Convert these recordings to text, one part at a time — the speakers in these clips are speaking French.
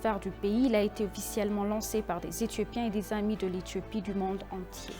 d'affaires du pays. Il a été officiellement lancé par des Éthiopiens et des amis de l'Éthiopie du monde entier.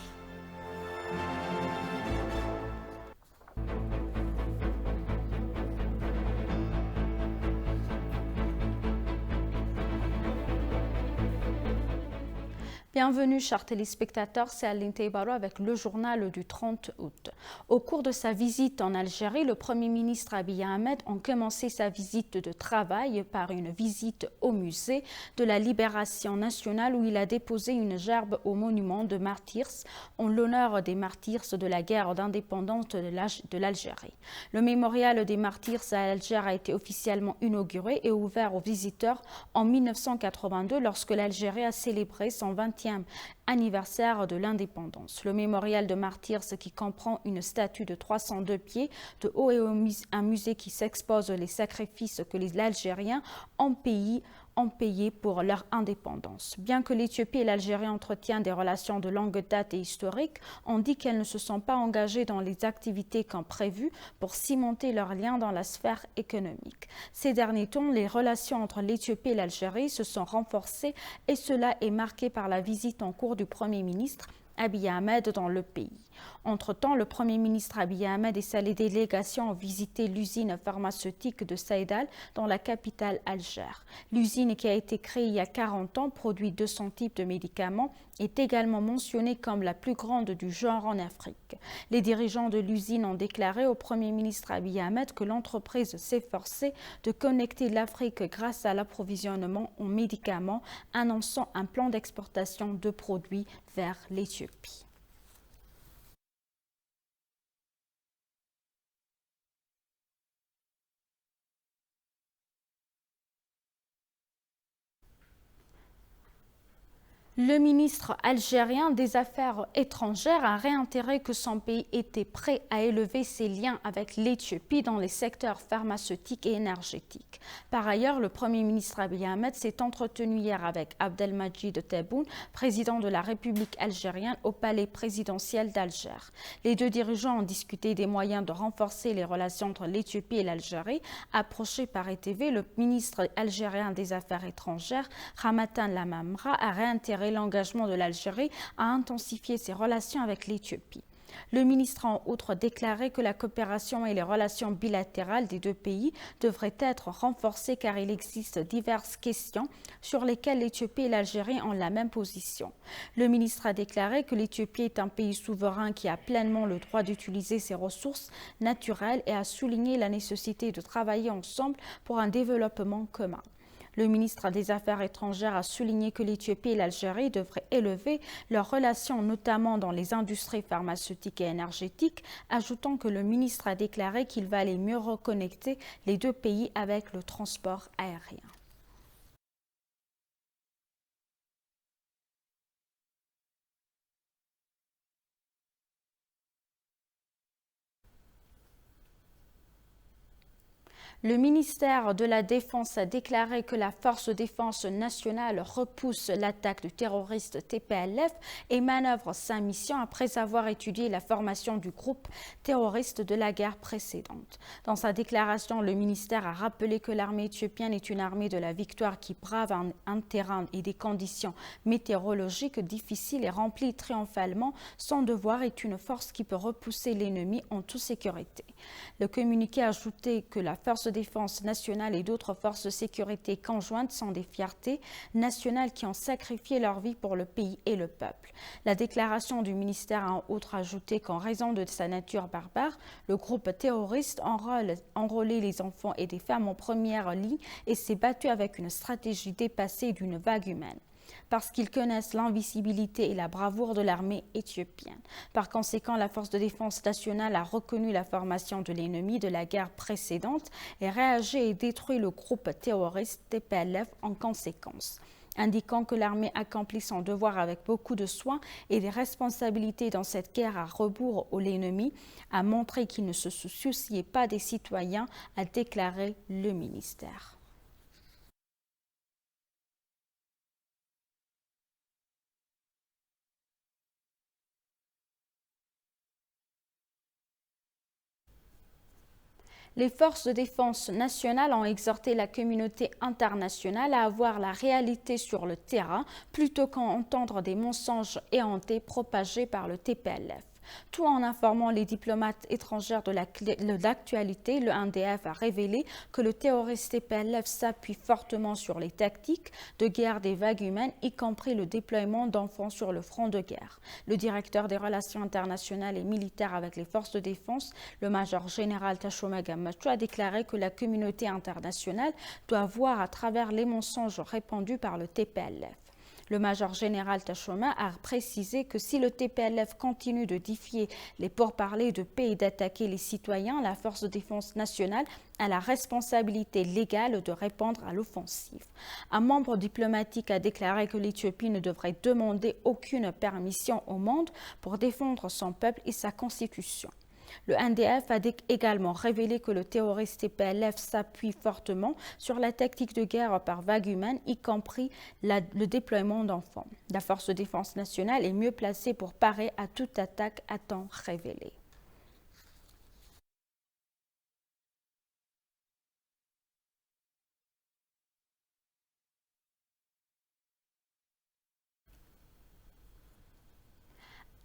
Bienvenue, chers téléspectateurs, c'est Aline Teibaro avec le journal du 30 août. Au cours de sa visite en Algérie, le Premier ministre Abiy Ahmed a commencé sa visite de travail par une visite au musée de la Libération nationale où il a déposé une gerbe au monument de martyrs en l'honneur des martyrs de la guerre d'indépendance de l'Algérie. Le mémorial des martyrs à Alger a été officiellement inauguré et ouvert aux visiteurs en 1982 lorsque l'Algérie a célébré son 20e anniversaire de l'indépendance. Le mémorial de martyrs, qui comprend une statue de 302 pieds de haut et un musée qui s'expose les sacrifices que les Algériens ont payé pour leur indépendance. Bien que l'Éthiopie et l'Algérie entretiennent des relations de longue date et historiques, on dit qu'elles ne se sont pas engagées dans les activités comme prévu pour cimenter leurs liens dans la sphère économique. Ces derniers temps, les relations entre l'Éthiopie et l'Algérie se sont renforcées et cela est marqué par la visite en cours du Premier ministre Abiy Ahmed dans le pays. Entre-temps, le Premier ministre Abiy Ahmed et sa délégation ont visité l'usine pharmaceutique de Saïdal dans la capitale Alger. L'usine, qui a été créée il y a 40 ans, produit 200 types de médicaments, est également mentionnée comme la plus grande du genre en Afrique. Les dirigeants de l'usine ont déclaré au Premier ministre Abiy Ahmed que l'entreprise s'efforçait de connecter l'Afrique grâce à l'approvisionnement en médicaments, annonçant un plan d'exportation de produits vers l'Éthiopie. Le ministre algérien des Affaires étrangères a réitéré que son pays était prêt à élever ses liens avec l'Éthiopie dans les secteurs pharmaceutiques et énergétiques. Par ailleurs, le Premier ministre Abiy Ahmed s'est entretenu hier avec Abdelmadjid Tebboune, président de la République algérienne, au palais présidentiel d'Alger. Les deux dirigeants ont discuté des moyens de renforcer les relations entre l'Éthiopie et l'Algérie. Approché par ETV, le ministre algérien des Affaires étrangères, Ramatan Lamamra, a réitéré l'engagement de l'Algérie à intensifier ses relations avec l'Éthiopie. Le ministre a en outre déclaré que la coopération et les relations bilatérales des deux pays devraient être renforcées car il existe diverses questions sur lesquelles l'Éthiopie et l'Algérie ont la même position. Le ministre a déclaré que l'Éthiopie est un pays souverain qui a pleinement le droit d'utiliser ses ressources naturelles et a souligné la nécessité de travailler ensemble pour un développement commun. Le ministre des Affaires étrangères a souligné que l'Éthiopie et l'Algérie devraient élever leurs relations, notamment dans les industries pharmaceutiques et énergétiques, ajoutant que le ministre a déclaré qu'il valait mieux reconnecter les deux pays avec le transport aérien. Le ministère de la Défense a déclaré que la Force de défense nationale repousse l'attaque du terroriste TPLF et manœuvre sa mission après avoir étudié la formation du groupe terroriste de la guerre précédente. Dans sa déclaration, le ministère a rappelé que l'armée éthiopienne est une armée de la victoire qui brave un terrain et des conditions météorologiques difficiles et remplit triomphalement son devoir est une force qui peut repousser l'ennemi en toute sécurité. Le communiqué a ajouté que la Force de défense nationale et d'autres forces de sécurité conjointes sont des fiertés nationales qui ont sacrifié leur vie pour le pays et le peuple. La déclaration du ministère a en outre ajouté qu'en raison de sa nature barbare, le groupe terroriste enrôlait les enfants et des femmes en première ligne et s'est battu avec une stratégie dépassée d'une vague humaine. Parce qu'ils connaissent l'invisibilité et la bravoure de l'armée éthiopienne. Par conséquent, la Force de défense nationale a reconnu la formation de l'ennemi de la guerre précédente et réagi et détruit le groupe terroriste TPLF en conséquence, indiquant que l'armée accomplit son devoir avec beaucoup de soin et des responsabilités dans cette guerre à rebours de l'ennemi, a montré qu'il ne se souciait pas des citoyens, a déclaré le ministère. Les forces de défense nationales ont exhorté la communauté internationale à voir la réalité sur le terrain plutôt qu'à entendre des mensonges éhontés propagés par le TPLF. Tout en informant les diplomates étrangers de l'actualité, le NDF a révélé que le terroriste TPLF s'appuie fortement sur les tactiques de guerre des vagues humaines, y compris le déploiement d'enfants sur le front de guerre. Le directeur des relations internationales et militaires avec les forces de défense, le major général Tashoma Gammachu, a déclaré que la communauté internationale doit voir à travers les mensonges répandus par le TPLF. Le major général Tashoma a précisé que si le TPLF continue de défier les pourparlers de paix et d'attaquer les citoyens, la force de défense nationale a la responsabilité légale de répondre à l'offensive. Un membre diplomatique a déclaré que l'Éthiopie ne devrait demander aucune permission au monde pour défendre son peuple et sa constitution. Le NDF a également révélé que le terroriste TPLF s'appuie fortement sur la tactique de guerre par vague humaine, y compris le déploiement d'enfants. La force de défense nationale est mieux placée pour parer à toute attaque, a-t-on révélé.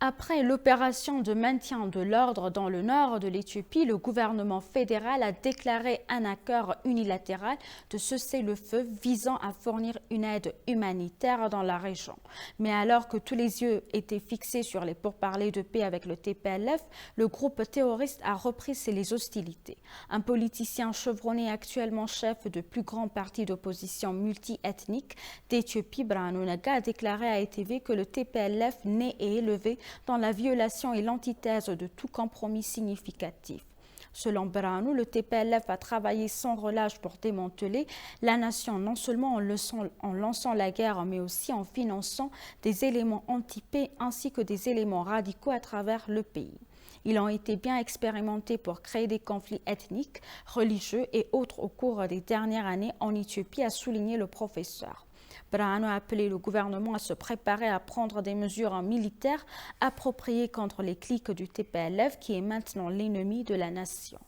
Après l'opération de maintien de l'ordre dans le nord de l'Éthiopie, le gouvernement fédéral a déclaré un accord unilatéral de cessez-le-feu visant à fournir une aide humanitaire dans la région. Mais alors que tous les yeux étaient fixés sur les pourparlers de paix avec le TPLF, le groupe terroriste a repris les hostilités. Un politicien chevronné actuellement chef de plus grand parti d'opposition multi-ethnique d'Éthiopie, Birhanu Nagga, a déclaré à ETV que le TPLF naît et élevé dans la violation et l'antithèse de tout compromis significatif. Selon Birhanu, le TPLF a travaillé sans relâche pour démanteler la nation, non seulement en lançant la guerre, mais aussi en finançant des éléments anti-paix ainsi que des éléments radicaux à travers le pays. Ils ont été bien expérimentés pour créer des conflits ethniques, religieux et autres au cours des dernières années en Éthiopie, a souligné le professeur. Birhanu a appelé le gouvernement à se préparer à prendre des mesures militaires appropriées contre les cliques du TPLF, qui est maintenant l'ennemi de la nation.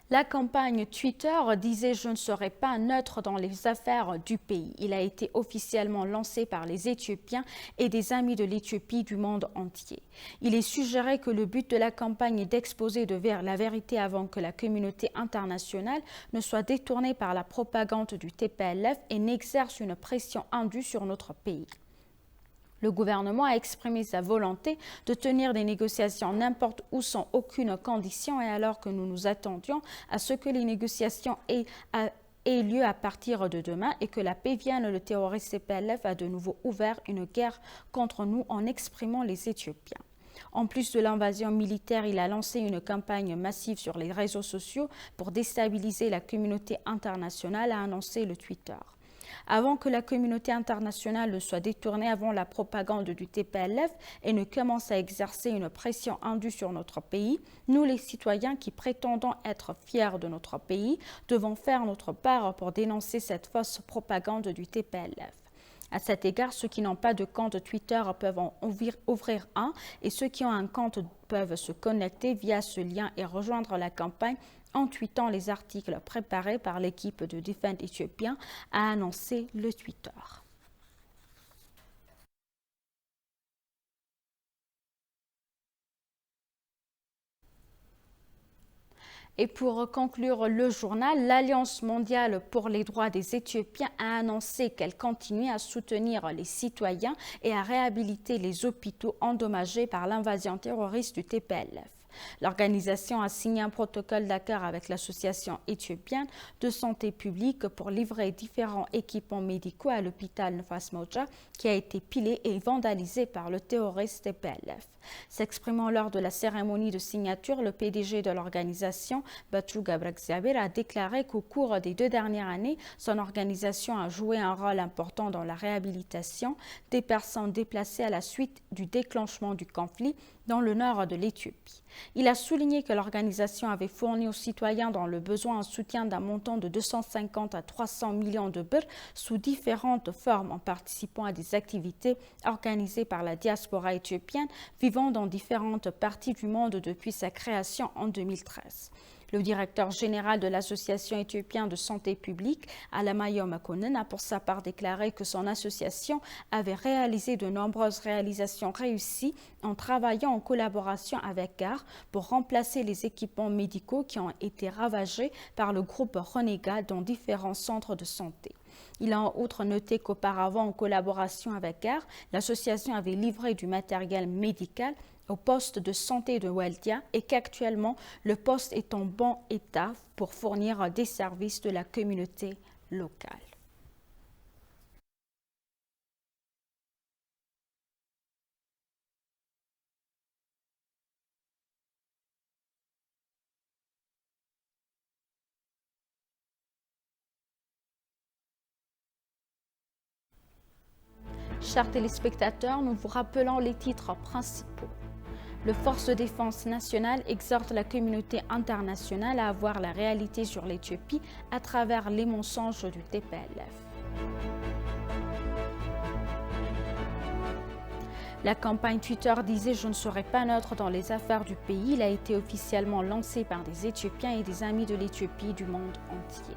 La campagne Twitter disait « Je ne serai pas neutre dans les affaires du pays ». Il a été officiellement lancé par les Éthiopiens et des amis de l'Éthiopie du monde entier. Il est suggéré que le but de la campagne est d'exposer la vérité avant que la communauté internationale ne soit détournée par la propagande du TPLF et n'exerce une pression indue sur notre pays. Le gouvernement a exprimé sa volonté de tenir des négociations n'importe où sans aucune condition, et alors que nous nous attendions à ce que les négociations aient lieu à partir de demain et que la paix vienne, le terroriste TPLF a de nouveau ouvert une guerre contre nous en exprimant les Éthiopiens. En plus de l'invasion militaire, il a lancé une campagne massive sur les réseaux sociaux pour déstabiliser la communauté internationale, a annoncé le Twitter. Avant que la communauté internationale ne soit détournée avant la propagande du TPLF et ne commence à exercer une pression indue sur notre pays, nous les citoyens qui prétendons être fiers de notre pays devons faire notre part pour dénoncer cette fausse propagande du TPLF. À cet égard, ceux qui n'ont pas de compte Twitter peuvent en ouvrir un, et ceux qui ont un compte peuvent se connecter via ce lien et rejoindre la campagne en tweetant les articles préparés par l'équipe de Defend éthiopien, a annoncé le Twitter. Et pour conclure le journal, l'Alliance mondiale pour les droits des Éthiopiens a annoncé qu'elle continue à soutenir les citoyens et à réhabiliter les hôpitaux endommagés par l'invasion terroriste du TPLF. L'organisation a signé un protocole d'accord avec l'Association éthiopienne de santé publique pour livrer différents équipements médicaux à l'hôpital Nefas Mauja qui a été pillé et vandalisé par le terroriste TPLF. S'exprimant lors de la cérémonie de signature, le PDG de l'organisation, Bachou Gabrexiabir, a déclaré qu'au cours des 2 dernières années, son organisation a joué un rôle important dans la réhabilitation des personnes déplacées à la suite du déclenchement du conflit dans le nord de l'Éthiopie. Il a souligné que l'organisation avait fourni aux citoyens dans le besoin un soutien d'un montant de 250 à 300 millions de birr sous différentes formes en participant à des activités organisées par la diaspora éthiopienne vivant dans différentes parties du monde depuis sa création en 2013. Le directeur général de l'Association éthiopienne de santé publique, Alamayo Makonnen, a pour sa part déclaré que son association avait réalisé de nombreuses réalisations réussies en travaillant en collaboration avec GAR pour remplacer les équipements médicaux qui ont été ravagés par le groupe Renégat dans différents centres de santé. Il a en outre noté qu'auparavant, en collaboration avec GAR, l'association avait livré du matériel médical au poste de santé de Waldia et qu'actuellement, le poste est en bon état pour fournir des services de la communauté locale. Chers téléspectateurs, nous vous rappelons les titres principaux. Le Force de défense nationale exhorte la communauté internationale à voir la réalité sur l'Éthiopie à travers les mensonges du TPLF. La campagne Twitter disait « Je ne serai pas neutre dans les affaires du pays ». Il a été officiellement lancé par des Éthiopiens et des amis de l'Éthiopie du monde entier.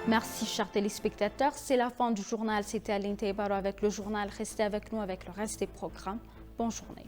Merci, chers téléspectateurs. C'est la fin du journal. C'était Aline Taibaro avec le journal. Restez avec nous avec le reste des programmes. Bonne journée.